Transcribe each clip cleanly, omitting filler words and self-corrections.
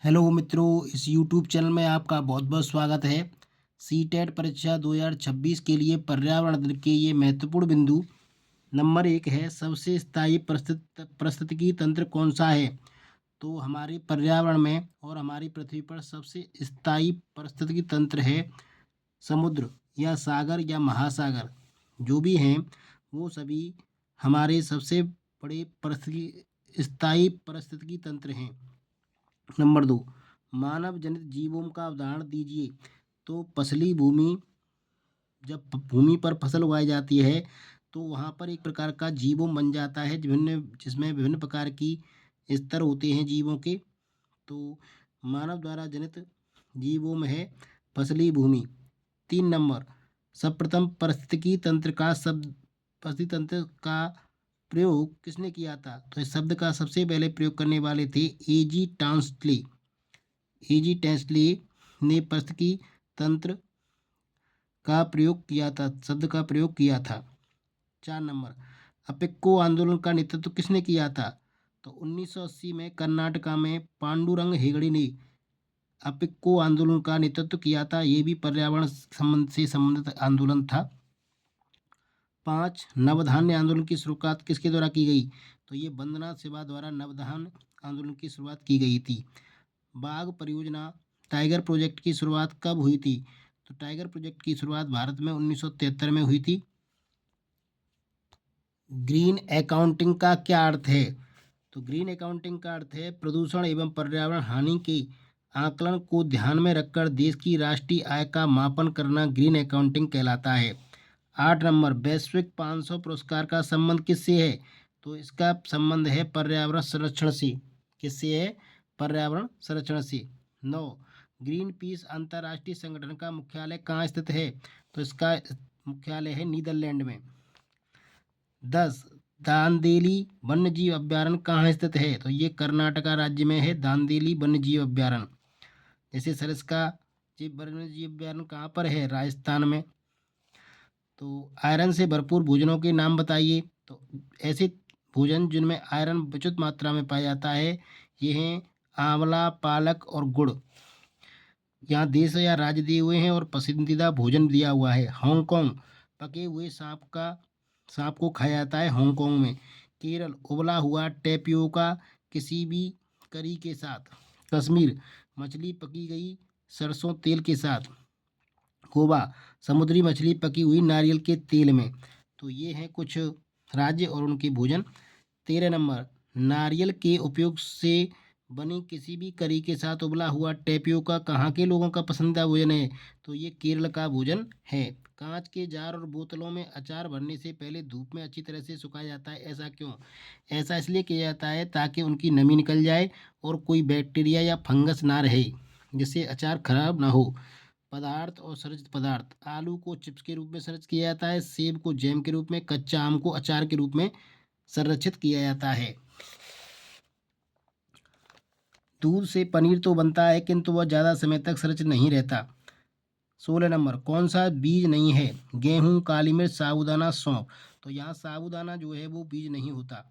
Hello मित्रों, इस YouTube channel में आपका बहुत बहुत स्वागत है। सीटेट परीक्षा 2026 के लिए पर्यावरण अध्ययन के ये महत्वपूर्ण बिंदु नंबर 1 है। सबसे स्थायी पारिस्थितिकी तंत्र कौन सा है? तो हमारे पर्यावरण में और हमारी पृथ्वी पर सबसे स्थायी पारिस्थितिकी तंत्र है समुद्र या सागर या महासागर। जो भी हैं वो सभी हमारे सबसे बड़े पारिस्थितिकी स्थायी पारिस्थितिकी तंत्र हैं। नंबर 2, मानव जनित जीवों का उदाहरण दीजिए। तो पसली भूमि, जब भूमि पर फसल उगाई जाती है तो वहाँ पर एक प्रकार का जीवों बन जाता है जिसमें विभिन्न प्रकार की स्तर होते हैं जीवों के। तो मानव द्वारा जनित जीवों में है फसली भूमि। 3 नंबर, सर्वप्रथम पारिस्थितिकी तंत्र का शब्द पारिस्थितिकी तंत्र का प्रयोग किसने किया था? तो इस शब्द का सबसे पहले प्रयोग करने वाले थे एजी टांसली। एजी टेस्ले ने पारिस्थितिकी तंत्र का प्रयोग किया था, शब्द का प्रयोग किया था। 4 नंबर, अपेक्को आंदोलन का नेतृत्व किसने किया था? तो 1980 में कर्नाटका में पांडुरंग हेगड़े ने अपेक्को आंदोलन का नेतृत्व किया था। ये भी पर्यावरण से संबंधित आंदोलन था। 5, नवधान्य आंदोलन की शुरुआत किसके द्वारा की गई? तो ये वंदना शिवा द्वारा नवधान्य आंदोलन की शुरुआत की गई थी। बाघ परियोजना टाइगर प्रोजेक्ट की शुरुआत कब हुई थी? तो टाइगर प्रोजेक्ट की शुरुआत भारत में 1973 में हुई थी। ग्रीन अकाउंटिंग का क्या अर्थ है? तो ग्रीन अकाउंटिंग का अर्थ है प्रदूषण एवं पर्यावरण हानि के आकलन को ध्यान में रखकर देश की राष्ट्रीय आय का मापन करना ग्रीन अकाउंटिंग कहलाता है। 8 नंबर, वैश्विक 500 पुरस्कार का संबंध किससे है? तो इसका संबंध है पर्यावरण संरक्षण से। किससे है? पर्यावरण संरक्षण से। 9, ग्रीन पीस अंतर्राष्ट्रीय संगठन का मुख्यालय कहाँ स्थित है? तो इसका मुख्यालय है नीदरलैंड में। 10, दांदेली वन्यजीव अभ्यारण्य कहाँ स्थित है? तो ये कर्नाटका राज्य में है दांदेली वन्यजीव अभ्यारण्य। जैसे सरिस्का वन्यजीव अभ्यारण्य कहाँ पर है? राजस्थान में। तो आयरन से भरपूर भोजनों के नाम बताइए। तो ऐसे भोजन जिनमें आयरन उचित मात्रा में पाया जाता है ये हैं आंवला, पालक और गुड़। यहाँ देश या राज्य दिए हुए हैं और पसंदीदा भोजन दिया हुआ है हांगकांग। पके हुए सांप को खाया जाता है हांगकांग में। केरल, उबला हुआ टेपियोका किसी भी करी के साथ। कश्मीर, मछली पकी गई सरसों तेल के साथ। गोवा, समुद्री मछली पकी हुई नारियल के तेल में। तो ये हैं कुछ राज्य और उनके भोजन। 13 नंबर, नारियल के उपयोग से बनी किसी भी करी के साथ उबला हुआ टेपियोका कहाँ के लोगों का पसंदीदा भोजन है? तो ये केरल का भोजन है। कांच के जार और बोतलों में अचार भरने से पहले धूप में अच्छी तरह से सुखाया जाता है, ऐसा क्यों? ऐसा इसलिए किया जाता है ताकि उनकी नमी निकल जाए और कोई बैक्टीरिया या फंगस ना रहे, जिससे अचार खराब ना हो। पदार्थ और संरचित पदार्थ, आलू को चिप्स के रूप में संरचित किया जाता है, सेब को जैम के रूप में, कच्चा आम को अचार के रूप में संरक्षित किया जाता है। दूध से पनीर तो बनता है किंतु वह ज़्यादा समय तक संरक्षित नहीं रहता। 16 नंबर, कौन सा बीज नहीं है? गेहूँ, काली मिर्च, साबूदाना, सौंफ। तो यहाँ साबूदाना जो है वो बीज नहीं होता।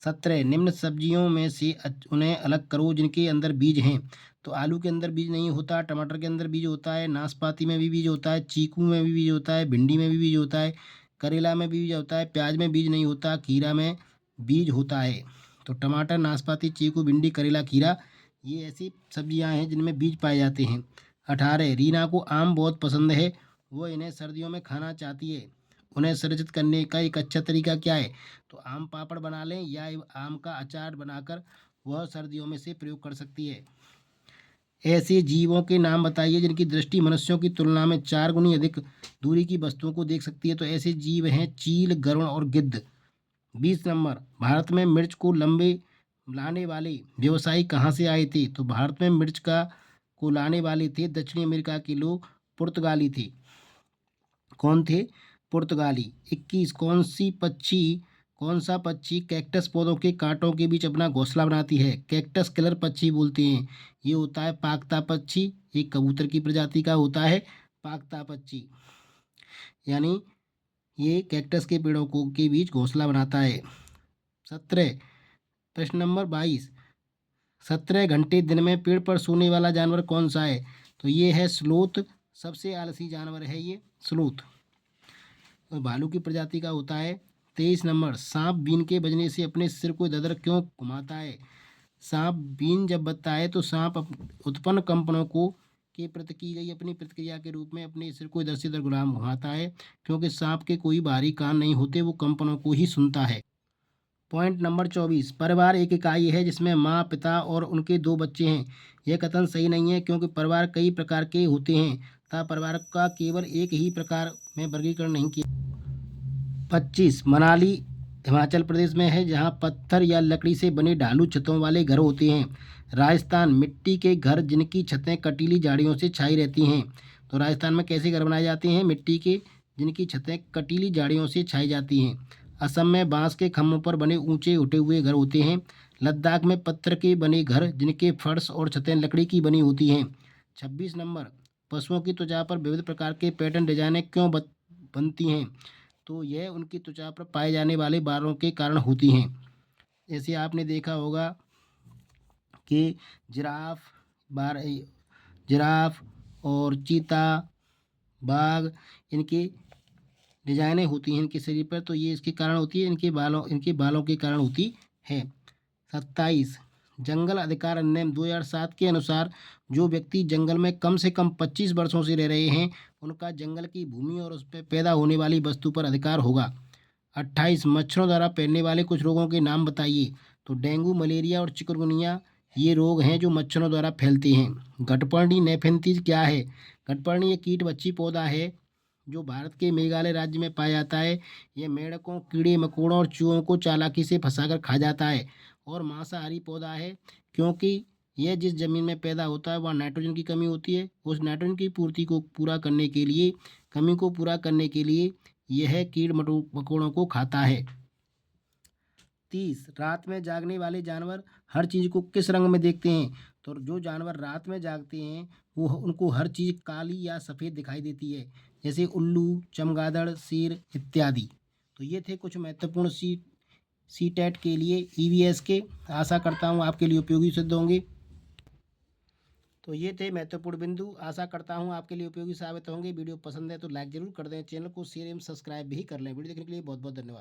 17, निम्न सब्जियों में से उन्हें अलग करो जिनके अंदर बीज हैं। तो आलू के अंदर बीज नहीं होता, टमाटर के अंदर बीज होता है, नाशपाती में भी बीज होता है, चीकू में भी बीज होता है, भिंडी में भी बीज होता है, करेला में भी बीज होता है, प्याज में बीज नहीं होता, खीरा में बीज होता है। तो टमाटर, नाशपाती, चीकू, भिंडी, करेला, खीरा ये ऐसी सब्जियां हैं जिनमें बीज पाए जाते हैं। 18, रीना को आम बहुत पसंद है, वो इन्हें सर्दियों में खाना चाहती है। उन्हें संरक्षित करने का एक अच्छा तरीका क्या है? तो आम पापड़ बना लें या आम का अचार बनाकर वह सर्दियों में से प्रयोग कर सकती है। ऐसे जीवों के नाम बताइए जिनकी दृष्टि मनुष्यों की तुलना में 4 गुनी अधिक दूरी की वस्तुओं को देख सकती है। तो ऐसे जीव हैं चील, गरुड़ और गिद्ध। 20 नंबर, भारत में मिर्च को लंबे लाने वाले व्यवसायी कहाँ से आए थे? तो भारत में मिर्च को लाने वाले थे दक्षिणी अमेरिका के लोग, पुर्तगाली थे। कौन थे? पुर्तगाली। 21, कौन सा पक्षी कैक्टस पौधों के कांटों के बीच अपना घोंसला बनाती है? कैक्टस किलर पक्षी बोलते हैं। ये होता है पाकता पक्षी, एक कबूतर की प्रजाति का होता है पाकता पक्षी। यानी ये कैक्टस के पेड़ों को के बीच घोंसला बनाता है। 17, प्रश्न नंबर 22, 17 घंटे दिन में पेड़ पर सोने वाला जानवर कौन सा है? तो ये है स्लोथ। सबसे आलसी जानवर है ये स्लोथ। और भालू की प्रजाति का होता है। 23 नंबर, सांप बीन के बजने से अपने सिर को इधर क्यों घुमाता है? सांप बीन जब बजता है तो सांप उत्पन्न कंपनों को के प्रति की गई अपनी प्रतिक्रिया के रूप में अपने सिर को इधर से इधर घुमाता है, क्योंकि सांप के कोई बाहरी कान नहीं होते, वो कंपनों को ही सुनता है। पॉइंट नंबर 24, परिवार एक इकाई है जिसमें माँ, पिता और उनके 2 बच्चे हैं। यह कथन सही नहीं है, क्योंकि परिवार कई प्रकार के होते हैं तथा परिवार का केवल एक ही प्रकार में वर्गीकरण नहीं किया। 25, मनाली हिमाचल प्रदेश में है, जहाँ पत्थर या लकड़ी से बने ढालू छतों वाले घर होते हैं। राजस्थान, मिट्टी के घर जिनकी छतें कटीली झाड़ियों से छाई रहती हैं। तो राजस्थान में कैसे घर बनाए जाते हैं? मिट्टी के, जिनकी छतें कटीली झाड़ियों से छाई जाती हैं। असम में बांस के खम्भों पर बने ऊंचे उठे हुए घर होते हैं। लद्दाख में पत्थर के बने घर जिनके फर्श और छतें लकड़ी की बनी होती हैं। 26 नंबर, पशुओं की त्वचा पर विविध प्रकार के पैटर्न डिजाइनें क्यों बनती हैं? तो यह उनकी त्वचा पर पाए जाने वाले बालों के कारण होती हैं। जैसे आपने देखा होगा कि जिराफ, बार जिराफ और चीता, बाघ, इनकी डिजाइनें होती हैं इनके शरीर पर, तो ये इसके कारण होती है, इनके बालों के कारण होती है। 27, जंगल अधिकार अधिनियम 2007 के अनुसार जो व्यक्ति जंगल में कम से कम 25 वर्षों से रह रहे हैं, उनका जंगल की भूमि और उस पर पैदा होने वाली वस्तु पर अधिकार होगा। 28, मच्छरों द्वारा फैलने वाले कुछ रोगों के नाम बताइए। तो डेंगू, मलेरिया और चिकनगुनिया ये रोग हैं जो मच्छरों द्वारा फैलते हैं। घटपर्णी नेफेंथीज क्या है? घटपर्णी एक कीट-बच्ची पौधा है जो भारत के मेघालय राज्य में पाया जाता है। यह मेंढकों, कीड़े मकोड़ों और चूहों को चालाकी से फंसाकर खा जाता है और मांसाहारी पौधा है, क्योंकि यह जिस जमीन में पैदा होता है वहाँ नाइट्रोजन की कमी होती है। उस नाइट्रोजन की पूर्ति को पूरा करने के लिए, कमी को पूरा करने के लिए यह कीड़ मकोड़ों को खाता है। 30, रात में जागने वाले जानवर हर चीज़ को किस रंग में देखते हैं? तो जो जानवर रात में जागते हैं वो उनको हर चीज़ काली या सफ़ेद दिखाई देती है, जैसे उल्लू, चमगादड़, शेर इत्यादि। तो ये थे कुछ महत्वपूर्ण सी टेट के लिए ईवीएस के। आशा करता हूँ आपके लिए उपयोगी सिद्ध होंगे। तो ये थे महत्वपूर्ण बिंदु, आशा करता हूँ आपके लिए उपयोगी साबित होंगे। वीडियो पसंद है तो लाइक ज़रूर कर दें, चैनल को शेयर एवं सब्सक्राइब भी कर लें। वीडियो देखने के लिए बहुत बहुत धन्यवाद।